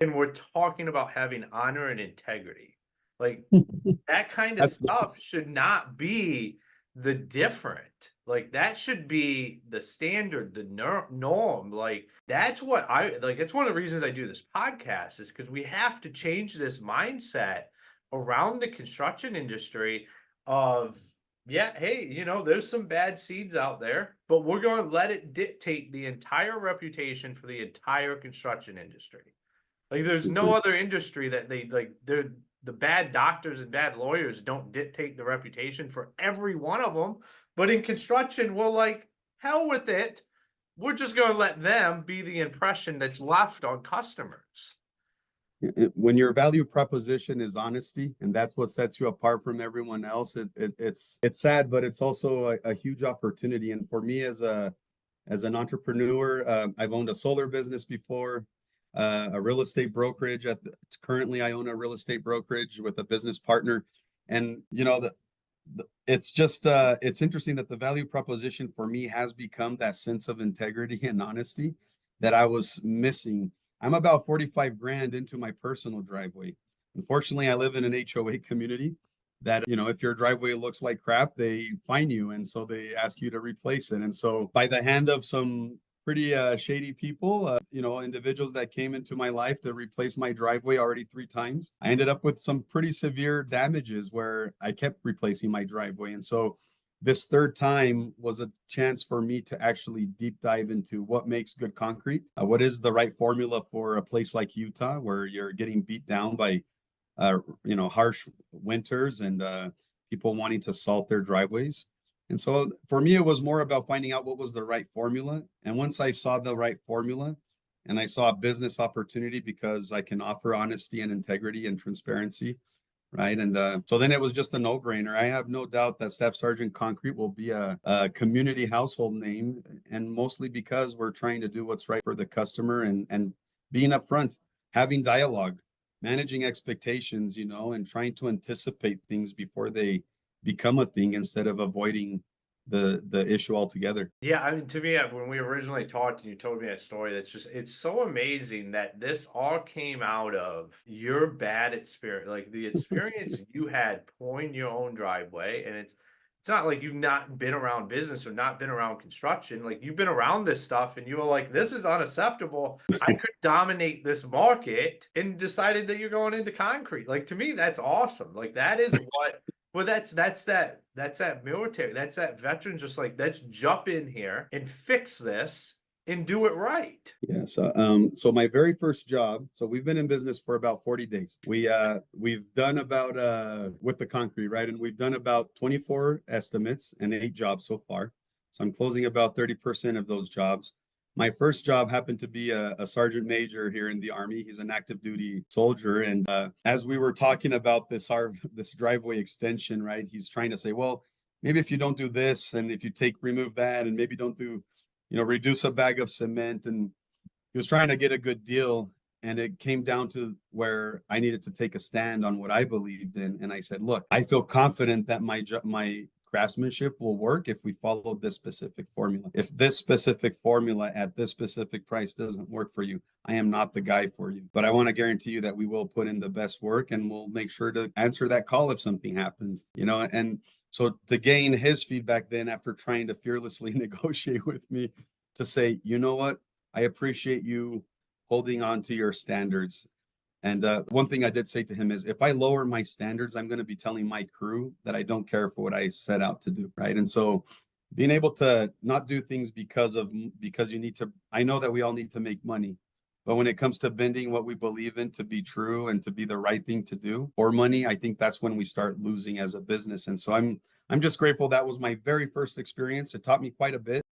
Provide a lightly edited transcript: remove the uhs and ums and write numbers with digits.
and we're talking about having honor and integrity. Like that kind of That's stuff should not be the different. Like that should be the standard, the norm. Like that's what I like. It's one of the reasons I do this podcast is because we have to change this mindset around the construction industry of yeah, hey, there's some bad seeds out there, but we're going to let it dictate the entire reputation for the entire construction industry. Like there's no other industry that they're the bad doctors and bad lawyers don't dictate the reputation for every one of them. But in construction, we're like, hell with it. We're just going to let them be the impression that's left on customers. when your value proposition is honesty, and that's what sets you apart from everyone else. It's sad, but it's also a huge opportunity. And for me as an entrepreneur, I've owned a solar business before, a real estate brokerage. Currently, I own a real estate brokerage with a business partner, and it's just it's interesting that the value proposition for me has become that sense of integrity and honesty that I was missing. I'm about 45 grand into my personal driveway. Unfortunately, I live in an HOA community that, if your driveway looks like crap, they fine you. And so they ask you to replace it. And so by the hand of some pretty shady people, individuals that came into my life to replace my driveway already 3 times, I ended up with some pretty severe damages where I kept replacing my driveway. And so this third time was a chance for me to actually deep dive into what makes good concrete. What is the right formula for a place like Utah where you're getting beat down by harsh winters and people wanting to salt their driveways. And so for me, it was more about finding out what was the right formula. And once I saw the right formula and I saw a business opportunity because I can offer honesty and integrity and transparency, right? And so then it was just a no-brainer. I have no doubt that Staff Sergeant Concrete will be a community household name, and mostly because we're trying to do what's right for the customer and being upfront, having dialogue, managing expectations, and trying to anticipate things before they become a thing instead of avoiding the issue altogether. Yeah, I mean, to me, when we originally talked and you told me that story, it's so amazing that this all came out of your bad experience, like the experience you had pouring your own driveway. And it's not like you've not been around business or not been around construction. Like you've been around this stuff and you were like, this is unacceptable. I could dominate this market and decided that you're going into concrete. Like to me, that's awesome. Like that is what well, that's that military, that's that veteran, just like, let's jump in here and fix this and do it right. Yeah. So my very first job, so we've been in business for about 40 days. We've done about with the concrete, right? And we've done about 24 estimates and 8 jobs so far. So I'm closing about 30% of those jobs. My first job happened to be a sergeant major here in the Army. He's an active duty soldier. And as we were talking about this driveway extension, right? He's trying to say, well, maybe if you don't do this, and if you remove that, and maybe don't do, reduce a bag of cement. And he was trying to get a good deal. And it came down to where I needed to take a stand on what I believed in. And I said, look, I feel confident that my craftsmanship will work if we follow this specific formula. If this specific formula at this specific price doesn't work for you, I am not the guy for you. But I want to guarantee you that we will put in the best work and we'll make sure to answer that call if something happens, and so to gain his feedback then after trying to fearlessly negotiate with me to say, you know what, I appreciate you holding on to your standards. And one thing I did say to him is, if I lower my standards, I'm going to be telling my crew that I don't care for what I set out to do, right? And so being able to not do things because you need to, I know that we all need to make money, but when it comes to bending what we believe in to be true and to be the right thing to do for money, I think that's when we start losing as a business. And so I'm just grateful that was my very first experience. It taught me quite a bit.